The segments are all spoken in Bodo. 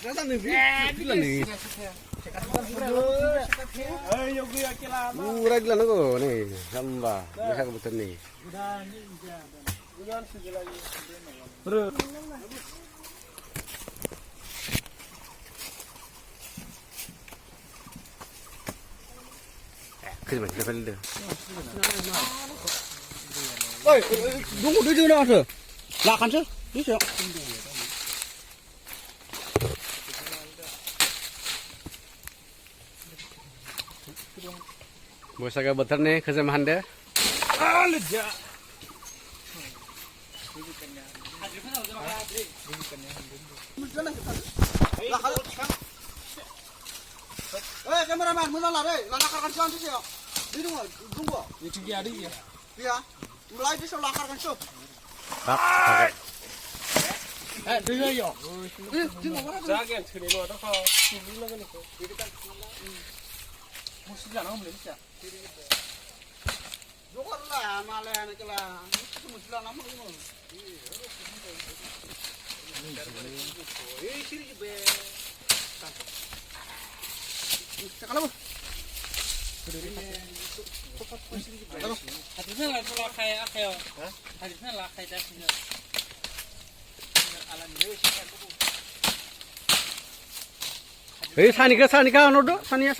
Datang nih, gila nih. Ayo gue akilah. Murah gila nih, nih, sambah. Bisa kebetulan nih. Bro. Kerja macam apa itu? Oi, tunggu dulu nak tu. Lakan tu, ni siapa? Bos agak betul nih kerja mahanda. Alah. Eh, kameraman, mana lah, lakarkan siapa tu siapa? Di rumah, tunggu. Itu dia ada ya. Iya. Mulai di sebelah lakarkan siapa? Tak. Dia yo. Di mana? Jangan sini lo, tak kau. Sini lo kan itu. Jadi kan. Mesti jangan boleh bisa. Jokar lah, malah nak lah. Mesti lah nama ni. Eh, sini je be. Cakap apa? Hadisnya lah kalau kayak apa ya? Hadisnya lah kayak dasarnya. Alam ini siapa tu? Sanika, nodo, Sania.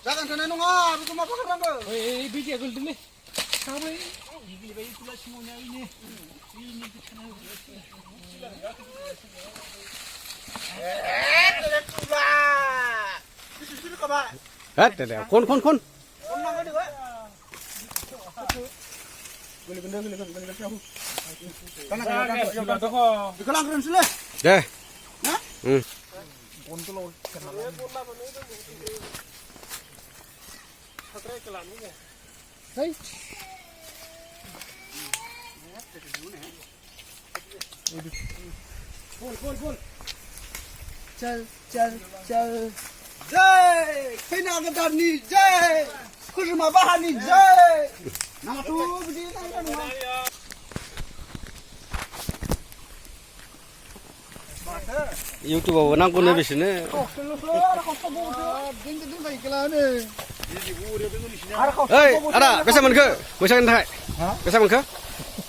Jangan sana nunggu, itu apa kerang ke? Biji aku dulu. Siapa ini? Biji bayi pula semuanya ini. Ini sana. Kon. Deh. Pol. Chal. Jai, kena kedan ni jai. Kurma bahan ni jai. Nama tu begini kan. YouTube apa nak guna bisne? Hei, ada, bisa mana? Bisa kan tak? Bisa mana?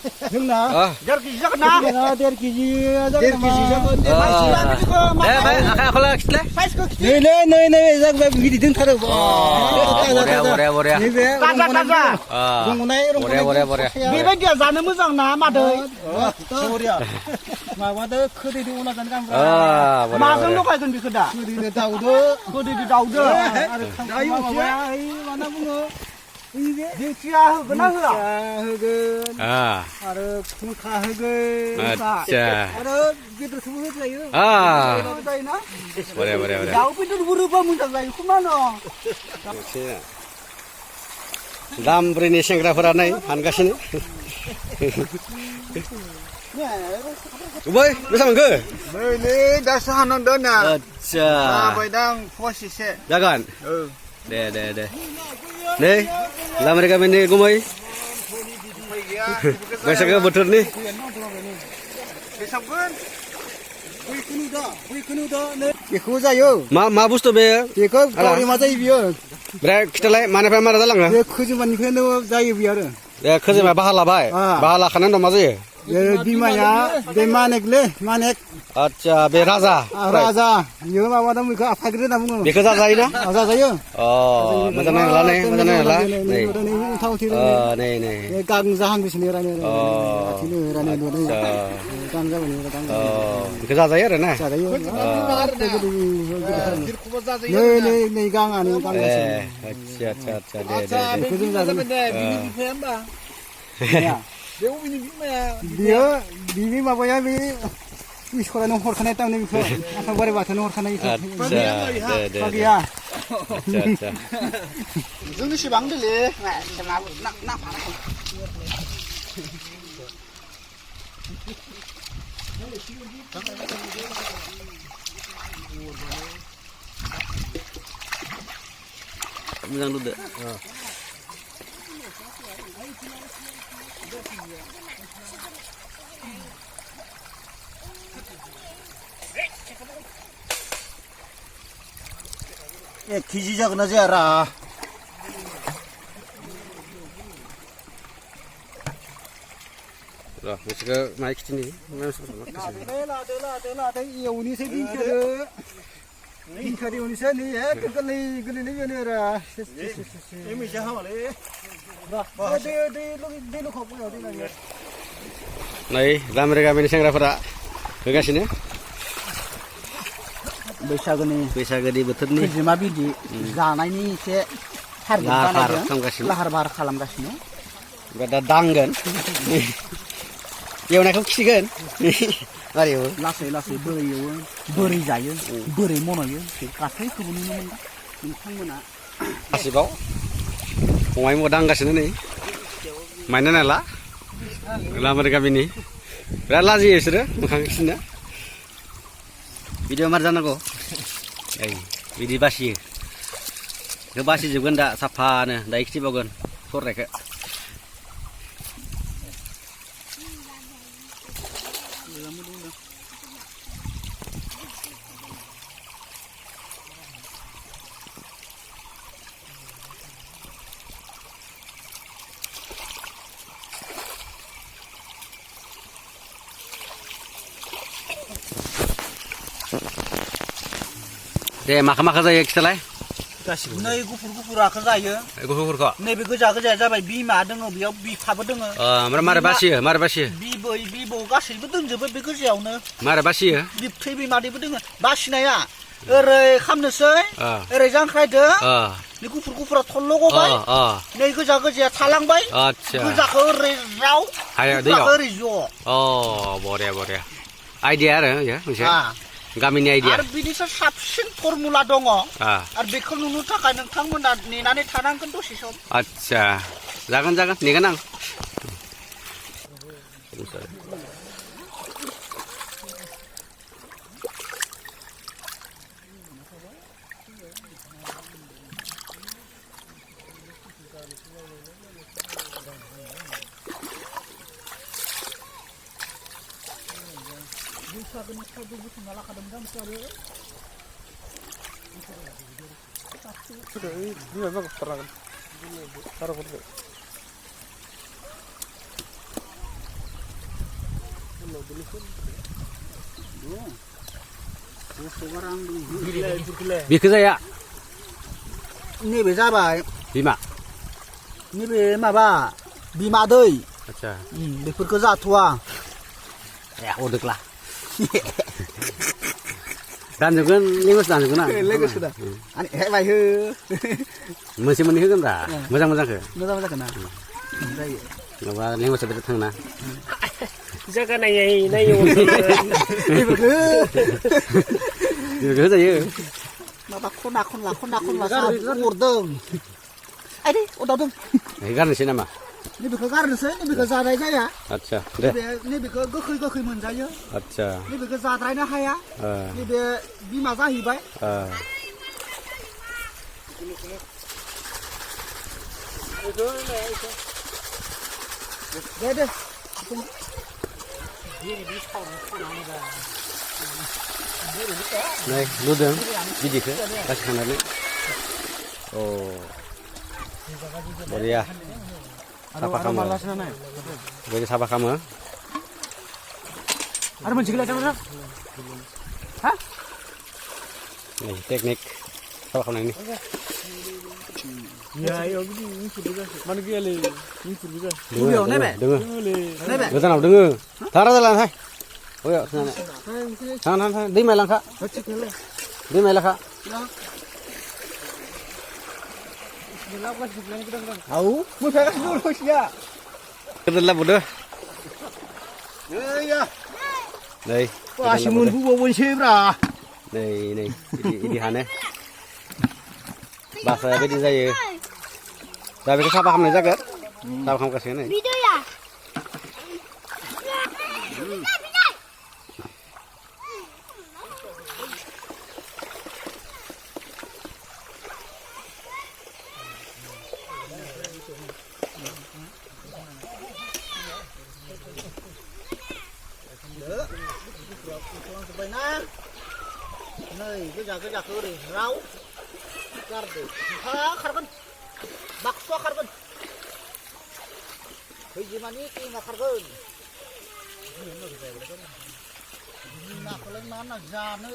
Hengna. Jar kiji na. Jar kiji baik, akak kalau kita. Nei, zak baik gini deng tharo. Borea. Taza. Borea. Bebe dia जानो मोजां ना मादै. बोरिया. माबादो खोदैदो उना जानो गामब्रा. माजों लगायगोन बेखौ दा? खोदैदो दाउदो. आरो खांख्राइ माबाया माना बुङो? दिंखिया होगोन ना होआ? होगोन. आरो खुंखा होगोन. आच्छा. आरो बेदरखौबो होजायो. जायोना? बोरिया. दाउ बेदरबो होबा मोजां जायो खोमा न'? दामब्रिनि सेंग्राफोरा नै हानगासिनो. Boy, bisa mangga? Ini dah sahanan dana. Acha. Boy dang posisi. Jangan. Deh. Nih, lah mereka ini gumai. Biasa ke betul nih. Disabun. Bui kunu dah. Ikut saja. Ma bus tu be. Ikut. Kau macam ini. Berapa kita leh mana mana dalam kan? Ikut cuma ni kan saja biar. Ya kerja bahala bay. Bahala kanan nama saja. Dimaya, manek. Acha, be raza. Raza. Yo bawa namu ikut apa kira namu? Ikut raza ini? Raza saja. Oh, macam mana lah? Nih. Kang zahan di sini rani. Oh. Kang zahan ini. Oh, ikut raza ya rana? Raza ya. Nih kang ani kang. Acha. Deh. Ikut raza. Ya. Dia bini bapaknya bini sekolah nomor kena tahu ni bini apa boleh baca nomor kena itu. Pagi ya. Jadi si bang dulu, nak apa? Bilang dulu. 1 kg जागोन ना जायारा र' बिसोरखौ माहाय खिथिनि लादो एवनोसै दिंखिया एवनोसै नै गोरलै गोरलै रा ए मैसा हामालै दै लखब नै गामिनि सेंग्राफोरा होगासिनो बैसागोनि बोथोरनि खैजिमा बिदि जानायनि एसे लाहार फाहार खालामगासिनो ओमफ्राय दा दांगोन एवनायखौ खिथिगोन आरो एवो लासै बोरै एवो बोरै जायो बोरै मन'यो गासैखौबो नुनो मोनदों नोंथांमोना गासिबाव फंबाय मो दांगासिनो नै माइना नाला लामार गामिनि बिराद लाजियो बिसोरो मोखां खिथिनो भिडिअ' मार जानांगौ ओइ बिदि बासियो बेखौ बासिजोबगोन दा साफानो दायो खिथिबावगोन सरनायखौ दे माखा जायो खिथालाय गासिबो नै गुफुराखौ जायो गुफुरखौ नैबे गोजाया जाबाय बिमा दोङो बेयाव बिफाबो दोङो ओमफ्राय मारै बासियो बिबौ गासैबो दंजोबो बे गोजायावनो मारै बासियो बिबथै बिमादैबो दोङो बासिनाया ओरै खामनोसै ओरै जांख्रायदो नै गुफुरा थल्ल' गबाय नै गोजाया थालांबाय गोजाखौ ओरै राव गुफुरखौ ओरै ज' बरिया आइडिया आरो मोनसे गामिनि आइडिया आरो बिनिसो साबसिन फर्मुला दङ आरो बेखौ नुनो थाखाय नोंथांमोना नेनानै थानांगोन दसे सम आदसा जागोन नेगोन आं बैसागोनि थावबो बुथुमना लाखादोंमोन बेखौ जाया नैबे जाबाय बिमा नैबे माबा बिमादै आदसा बेफोरखौ जाथ'वा अदोग्ला दानजोबगोन लेंगस दानजोबगोन आं लेंगस दा आं हेबाय हो मोनसे मोननै होगोन दा मोजांखौ मोजां ना जायो माबा लेंगसआ बिराद थाङोना जागा नायै बेफोरखौ होजायो माबा खना हरदों आइदे अदावदों गारनोसै नामा नैबेखौ गारनोसै नैबेखौ जानाय जाया आदसा दे नैबेखौ गोखै मोनजायो आदसा नैबेखौ जाद्रायनो हाया नैबे बिमा जाहैबाय दे नै नुदों बिदिखौ गासिखांनानै बरिया साफा खालामो बेबायदि साफा खालामो आरो मोनसे लायथां हा नै टेकनिक साफा खालामनायनि गोजानाव दोङो थारा जालाय थां दैमाय लांखा Kedel lah bodoh. Iya. Đây. Masih menunggu bawaan sebra. Đây, ini hane. Bahasa apa dia saya? Tapi kita paham aja kan? Tahu kamu kasih nih. Video ya. Này, cái giặc rồi rau. गारदो हा खारगोन बाक्सुआ खारगोन खैजिमानि टिमा खारगोन नाखौलाय मा ना जानो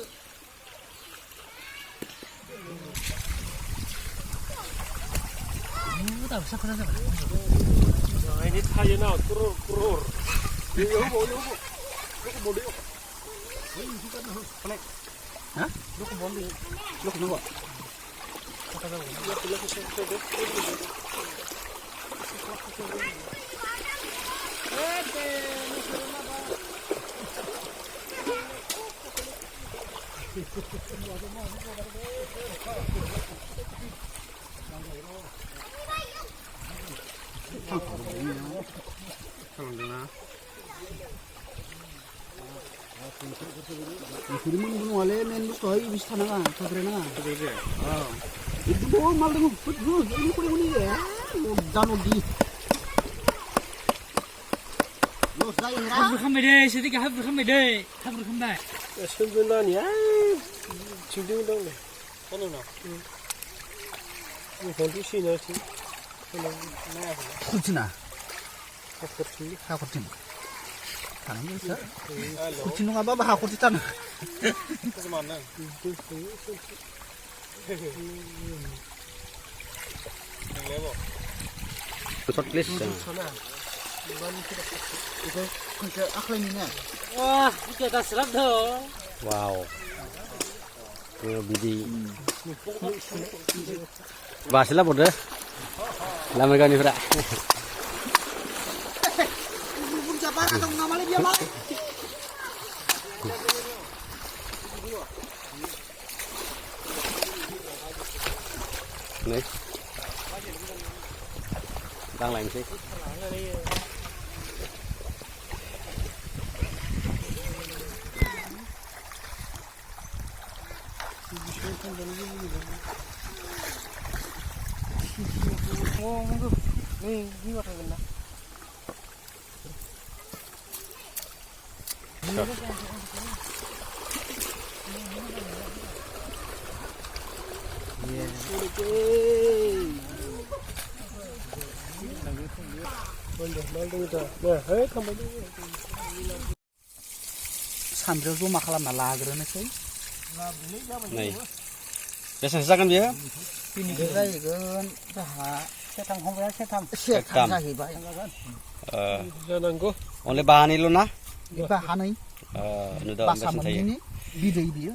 दाबो साखोना जाबाय ini थायोना kurur ini hobo bodi hah lu ke bondi lu ke nunggu kata kau dia pilih Kiriman bunuh ale men lu toy bisa nanga, kadre nanga. Itu doang mal dengan, ini kuning ya, jangan di. Lu saya ngira. Habis kami deh, sedikit habis kami deh. sebenarnya ya cidung dong nih Kono no. ini kondisi nasi Kucina, seperti hakutin. Tangan bisa. Kucina apa bah hakutin. Kemana? Shortlist. Itu kunci akhlak ini. Wah, kita serap dong. Wow. Bidi. Bahasa bodoh. Lama kan ni, Fra. Pun siapa kata namanya dia bang? Này. Đang làm gì? Sambil rumah kalam nalager nih Này. Biasa sakan dia? Ini guys kan, dah saya tang hong saya tang saya hiba yang kan. jangan go Oleh bahan itu na? Hiba hanai, Ini dah basah biasa saya. ini bidai dia.